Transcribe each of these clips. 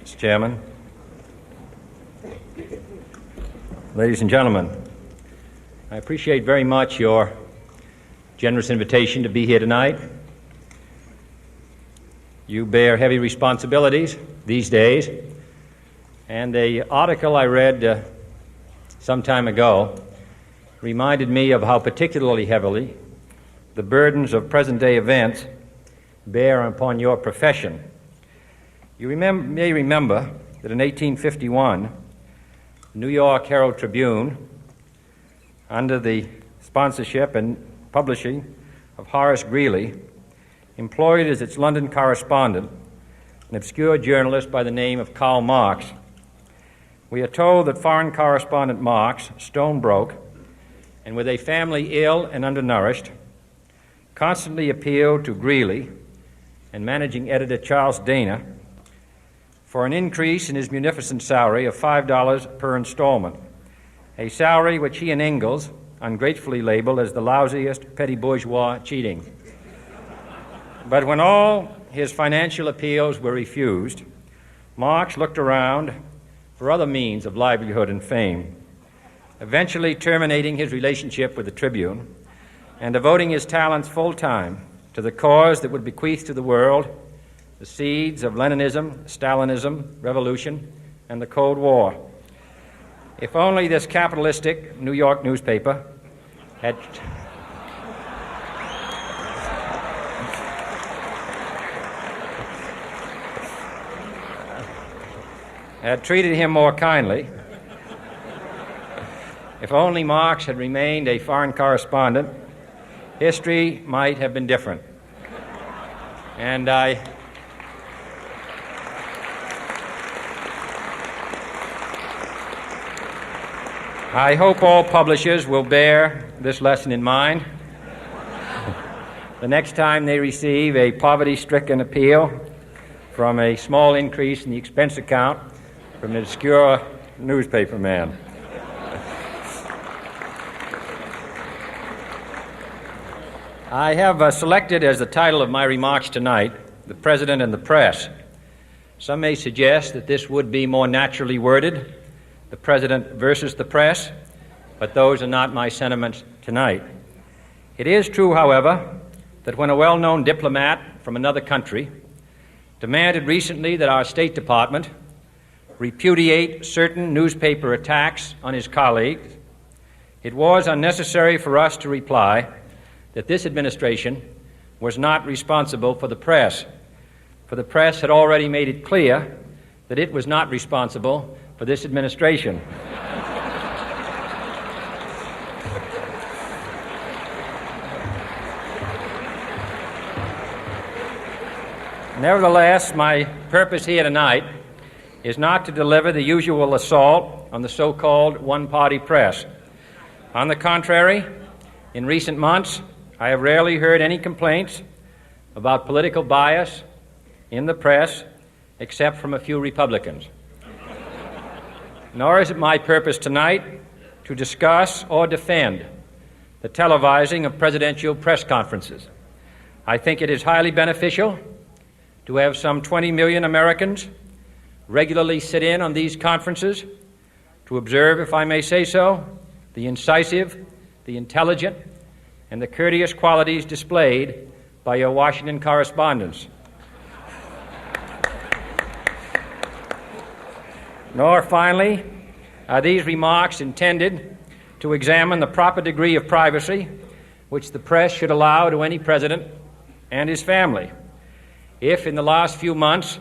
Mr. Chairman, ladies and gentlemen, I appreciate very much your generous invitation to be here tonight. You bear heavy responsibilities these days, and the article I read some time ago reminded me of how particularly heavily the burdens of present-day events bear upon your profession. You may remember that in 1851, the New York Herald Tribune, under the sponsorship and publishing of Horace Greeley, employed as its London correspondent an obscure journalist by the name of Karl Marx. We are told that foreign correspondent Marx, stone broke, and with a family ill and undernourished, constantly appealed to Greeley and managing editor Charles Dana for an increase in his munificent salary of $5 per installment, a salary which he and Ingalls ungratefully labeled as the lousiest petty bourgeois cheating. But when all his financial appeals were refused, Marx looked around for other means of livelihood and fame, eventually terminating his relationship with the Tribune and devoting his talents full-time to the cause that would bequeath to the world the seeds of Leninism, Stalinism, revolution, and the Cold War. If only this capitalistic New York newspaper had treated him more kindly, if only Marx had remained a foreign correspondent, history might have been different. And I hope all publishers will bear this lesson in mind the next time they receive a poverty-stricken appeal from a small increase in the expense account from an obscure newspaper man. I have selected as the title of my remarks tonight, "The President and the Press." Some may suggest that this would be more naturally worded, "The President versus the Press," but those are not my sentiments tonight. It is true, however, that when a well-known diplomat from another country demanded recently that our State Department repudiate certain newspaper attacks on his colleagues, it was unnecessary for us to reply that this administration was not responsible for the press, for the press had already made it clear that it was not responsible for this administration. Nevertheless, my purpose here tonight is not to deliver the usual assault on the so-called one-party press. On the contrary, in recent months, I have rarely heard any complaints about political bias in the press except from a few Republicans. Nor is it my purpose tonight to discuss or defend the televising of presidential press conferences. I think it is highly beneficial to have some 20 million Americans regularly sit in on these conferences to observe, if I may say so, the incisive, the intelligent, and the courteous qualities displayed by your Washington correspondents. Nor, finally, are these remarks intended to examine the proper degree of privacy which the press should allow to any president and his family. If, in the last few months,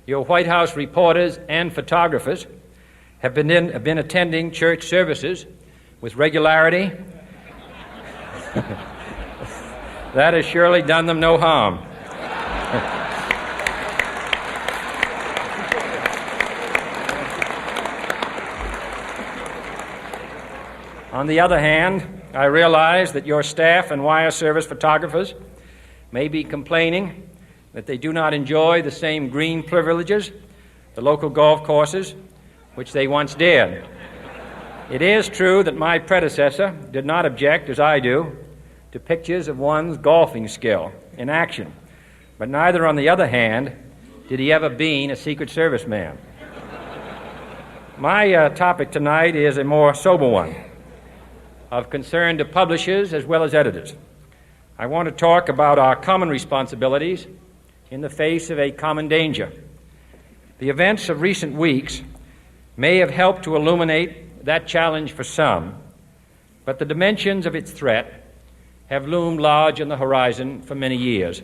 your White House reporters and photographers have been attending church services with regularity, that has surely done them no harm. On the other hand, I realize that your staff and wire service photographers may be complaining that they do not enjoy the same green privileges, the local golf courses, which they once did. It is true that my predecessor did not object, as I do, to pictures of one's golfing skill in action, but neither, on the other hand, Did he ever been a Secret Service man? My topic tonight is a more sober one, of concern to publishers as well as editors. I want to talk about our common responsibilities in the face of a common danger. The events of recent weeks may have helped to illuminate that challenge for some, but the dimensions of its threat have loomed large on the horizon for many years.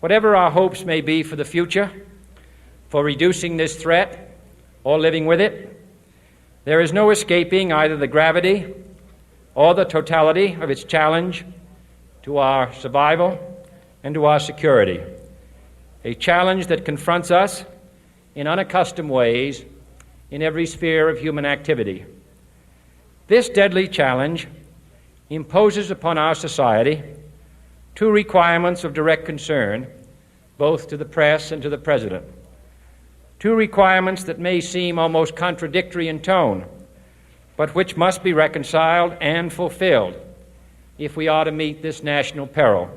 Whatever our hopes may be for the future, for reducing this threat or living with it, there is no escaping either the gravity or the totality of its challenge to our survival and to our security, a challenge that confronts us in unaccustomed ways in every sphere of human activity. This deadly challenge imposes upon our society two requirements of direct concern, both to the press and to the President. Two requirements that may seem almost contradictory in tone, but which must be reconciled and fulfilled if we are to meet this national peril.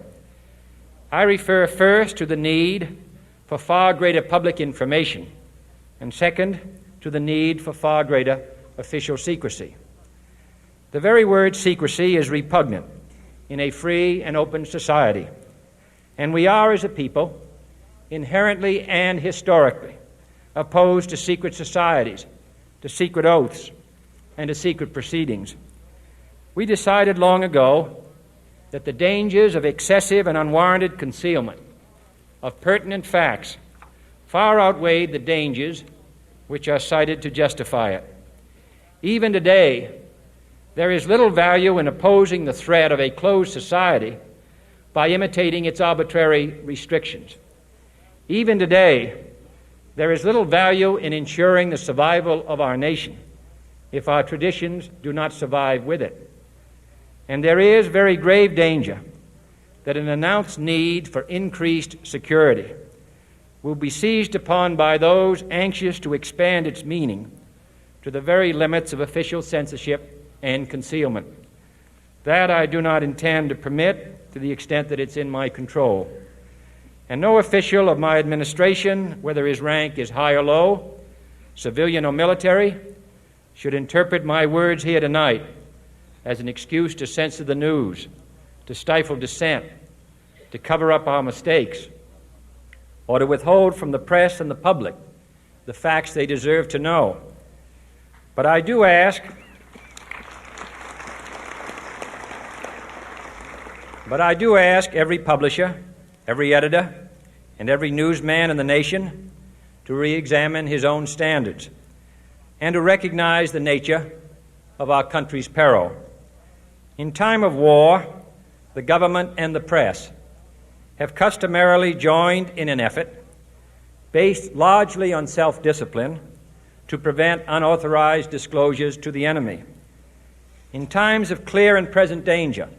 I refer first to the need for far greater public information, and second, to the need for far greater official secrecy. The very word secrecy is repugnant in a free and open society, and we are, as a people, inherently and historically opposed to secret societies, to secret oaths, and to secret proceedings. We decided long ago that the dangers of excessive and unwarranted concealment of pertinent facts far outweighed the dangers which are cited to justify it. Even today, there is little value in opposing the threat of a closed society by imitating its arbitrary restrictions. Even today, there is little value in ensuring the survival of our nation if our traditions do not survive with it. And there is very grave danger that an announced need for increased security will be seized upon by those anxious to expand its meaning to the very limits of official censorship and concealment. That I do not intend to permit to the extent that it's in my control. And no official of my administration, whether his rank is high or low, civilian or military, should interpret my words here tonight as an excuse to censor the news, to stifle dissent, to cover up our mistakes, or to withhold from the press and the public the facts they deserve to know. But I do ask every publisher, every editor, and every newsman in the nation to re-examine his own standards and to recognize the nature of our country's peril. In time of war, the government and the press have customarily joined in an effort based largely on self-discipline to prevent unauthorized disclosures to the enemy. In times of clear and present danger,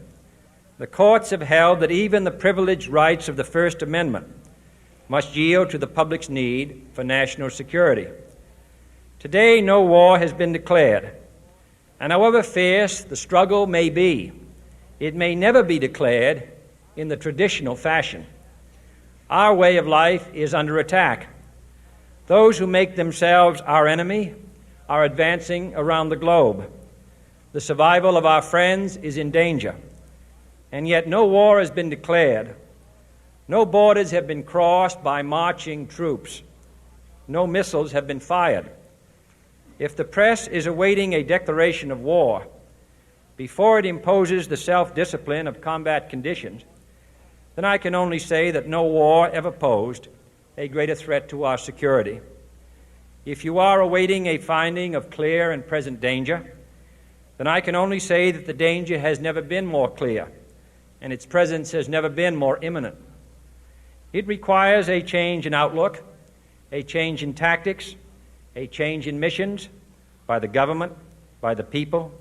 the courts have held that even the privileged rights of the First Amendment must yield to the public's need for national security. Today, no war has been declared, and however fierce the struggle may be, it may never be declared in the traditional fashion. Our way of life is under attack. Those who make themselves our enemy are advancing around the globe. The survival of our friends is in danger. And yet no war has been declared. No borders have been crossed by marching troops. No missiles have been fired. If the press is awaiting a declaration of war before it imposes the self-discipline of combat conditions, then I can only say that no war ever posed a greater threat to our security. If you are awaiting a finding of clear and present danger, then I can only say that the danger has never been more clear, and its presence has never been more imminent. It requires a change in outlook, a change in tactics, a change in missions by the government, by the people,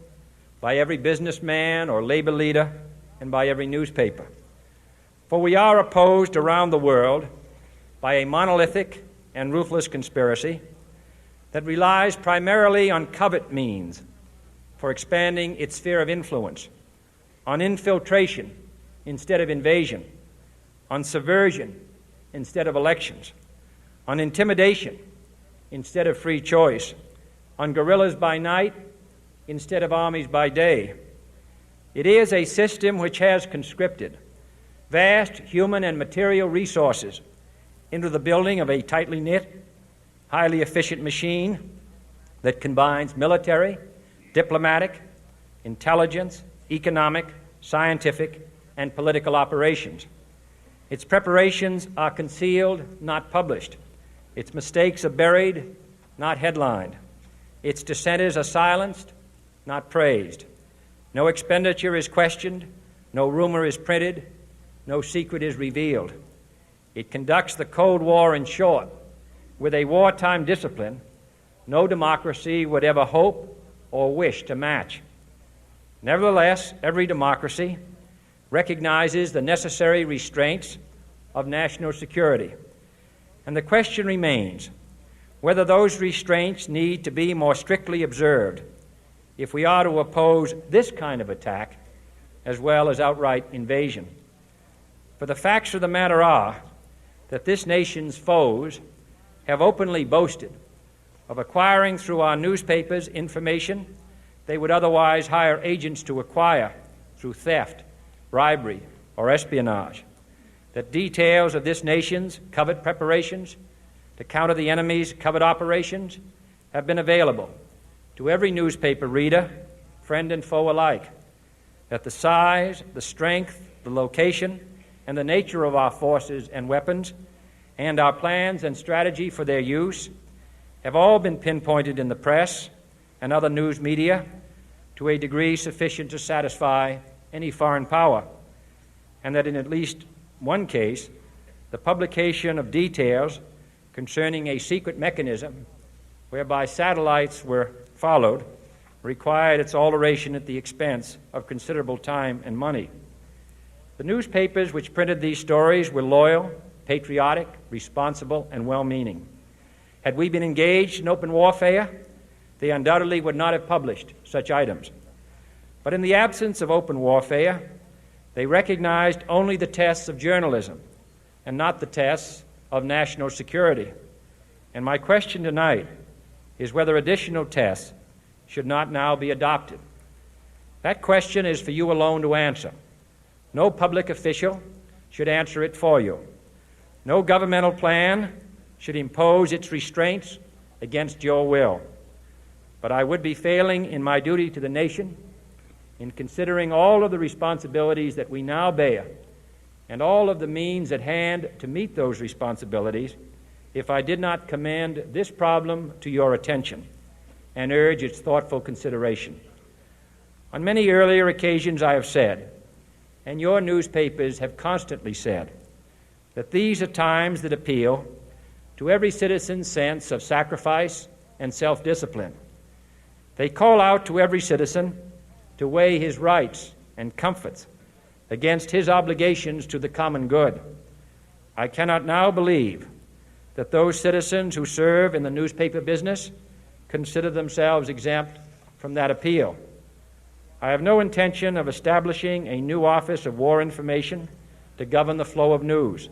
by every businessman or labor leader, and by every newspaper. For we are opposed around the world by a monolithic and ruthless conspiracy that relies primarily on covert means for expanding its sphere of influence, on infiltration instead of invasion, on subversion instead of elections, on intimidation instead of free choice, on guerrillas by night instead of armies by day. It is a system which has conscripted vast human and material resources into the building of a tightly knit, highly efficient machine that combines military, diplomatic, intelligence, economic, scientific, and political operations. Its preparations are concealed, not published. Its mistakes are buried, not headlined. Its dissenters are silenced, not praised. No expenditure is questioned, no rumor is printed, no secret is revealed. It conducts the Cold War, in short, with a wartime discipline no democracy would ever hope or wish to match. Nevertheless, every democracy recognizes the necessary restraints of national security, and the question remains whether those restraints need to be more strictly observed if we are to oppose this kind of attack as well as outright invasion. For the facts of the matter are that this nation's foes have openly boasted of acquiring through our newspapers information they would otherwise hire agents to acquire through theft, bribery, or espionage, that details of this nation's covert preparations to counter the enemy's covert operations have been available to every newspaper reader, friend and foe alike, that the size, the strength, the location, and the nature of our forces and weapons, and our plans and strategy for their use have all been pinpointed in the press and other news media to a degree sufficient to satisfy any foreign power, and that in at least one case, the publication of details concerning a secret mechanism whereby satellites were followed required its alteration at the expense of considerable time and money. The newspapers which printed these stories were loyal, patriotic, responsible, and well-meaning. Had we been engaged in open warfare, they undoubtedly would not have published such items. But in the absence of open warfare, they recognized only the tests of journalism and not the tests of national security. And my question tonight is whether additional tests should not now be adopted. That question is for you alone to answer. No public official should answer it for you. No governmental plan should impose its restraints against your will. But I would be failing in my duty to the nation in considering all of the responsibilities that we now bear and all of the means at hand to meet those responsibilities if I did not commend this problem to your attention and urge its thoughtful consideration. On many earlier occasions I have said, and your newspapers have constantly said, that these are times that appeal to every citizen's sense of sacrifice and self-discipline. They call out to every citizen to weigh his rights and comforts against his obligations to the common good. I cannot now believe that those citizens who serve in the newspaper business consider themselves exempt from that appeal. I have no intention of establishing a new Office of War Information to govern the flow of news.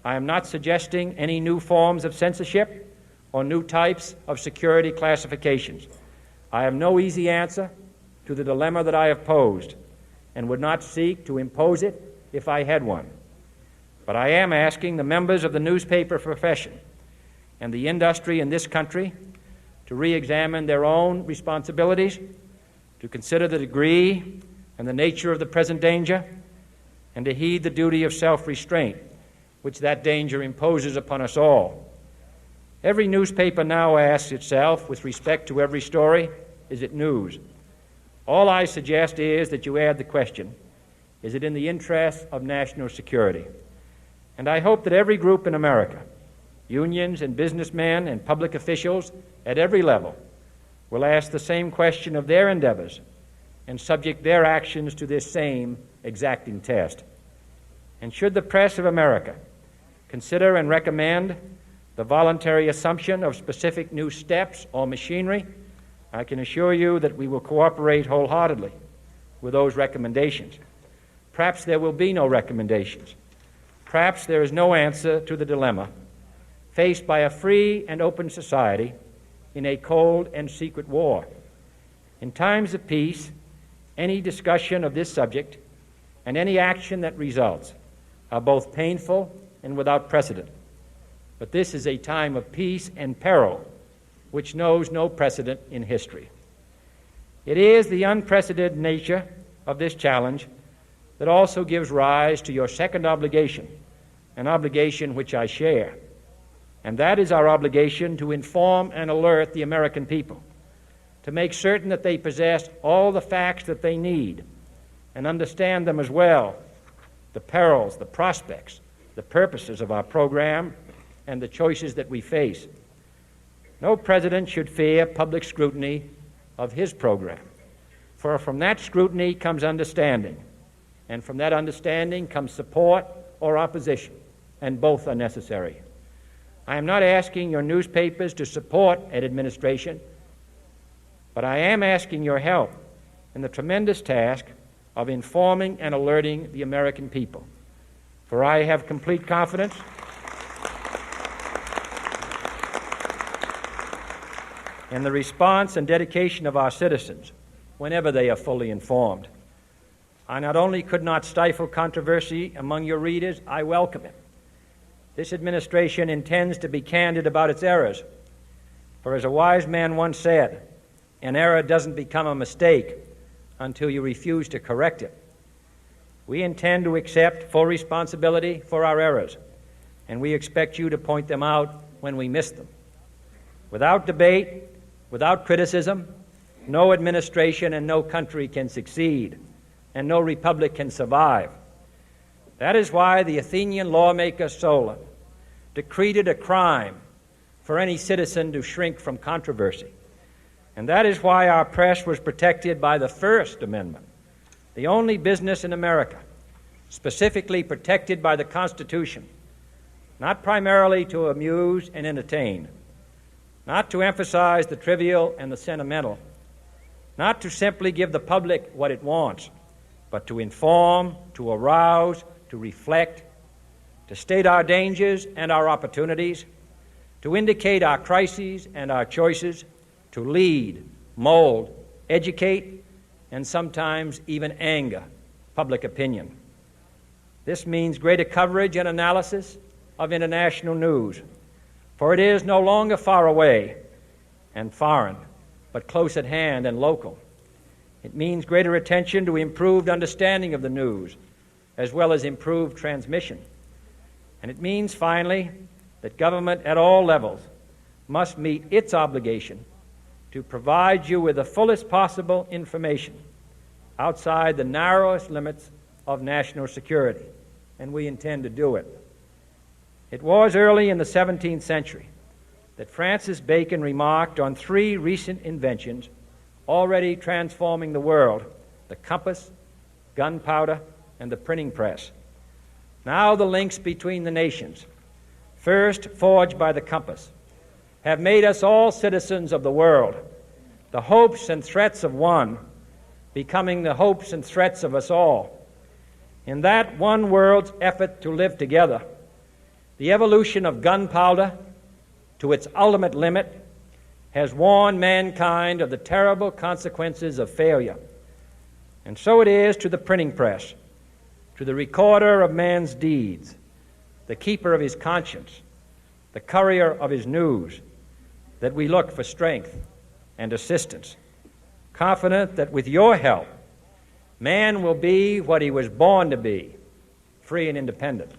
I am not suggesting any new forms of censorship or new types of security classifications. I have no easy answer to the dilemma that I have posed and would not seek to impose it if I had one. But I am asking the members of the newspaper profession and the industry in this country to re-examine their own responsibilities, to consider the degree and the nature of the present danger, and to heed the duty of self-restraint which that danger imposes upon us all. Every newspaper now asks itself, with respect to every story, is it news? All I suggest is that you add the question, is it in the interest of national security? And I hope that every group in America, unions and businessmen and public officials at every level, will ask the same question of their endeavors and subject their actions to this same exacting test. And should the press of America consider and recommend the voluntary assumption of specific new steps or machinery, I can assure you that we will cooperate wholeheartedly with those recommendations. Perhaps there will be no recommendations. Perhaps there is no answer to the dilemma, faced by a free and open society in a cold and secret war. In times of peace, any discussion of this subject and any action that results are both painful and without precedent. But this is a time of peace and peril which knows no precedent in history. It is the unprecedented nature of this challenge that also gives rise to your second obligation, an obligation which I share, and that is our obligation to inform and alert the American people, to make certain that they possess all the facts that they need and understand them as well, the perils, the prospects, the purposes of our program, and the choices that we face. No president should fear public scrutiny of his program, for from that scrutiny comes understanding, and from that understanding comes support or opposition, and both are necessary. I am not asking your newspapers to support an administration, but I am asking your help in the tremendous task of informing and alerting the American people. For I have complete confidence in the response and dedication of our citizens whenever they are fully informed. I not only could not stifle controversy among your readers, I welcome it. This administration intends to be candid about its errors. For as a wise man once said, an error doesn't become a mistake until you refuse to correct it. We intend to accept full responsibility for our errors, and we expect you to point them out when we miss them. Without debate, without criticism, no administration and no country can succeed, and no republic can survive. That is why the Athenian lawmaker Solon decreed it a crime for any citizen to shrink from controversy. And that is why our press was protected by the First Amendment, the only business in America specifically protected by the Constitution, not primarily to amuse and entertain, not to emphasize the trivial and the sentimental, not to simply give the public what it wants, but to inform, to arouse, to reflect, to state our dangers and our opportunities, to indicate our crises and our choices, to lead, mold, educate, and sometimes even anger public opinion. This means greater coverage and analysis of international news, for it is no longer far away and foreign, but close at hand and local. It means greater attention to improved understanding of the news, as well as improved transmission. And it means, finally, that government at all levels must meet its obligation to provide you with the fullest possible information outside the narrowest limits of national security, and we intend to do it. It was early in the 17th century that Francis Bacon remarked on three recent inventions already transforming the world: the compass, gunpowder, and the printing press. Now the links between the nations, first forged by the compass, have made us all citizens of the world, the hopes and threats of one becoming the hopes and threats of us all. In that one world's effort to live together, the evolution of gunpowder to its ultimate limit has warned mankind of the terrible consequences of failure. And so it is to the printing press, to the recorder of man's deeds, the keeper of his conscience, the courier of his news, that we look for strength and assistance, confident that with your help, man will be what he was born to be, free and independent.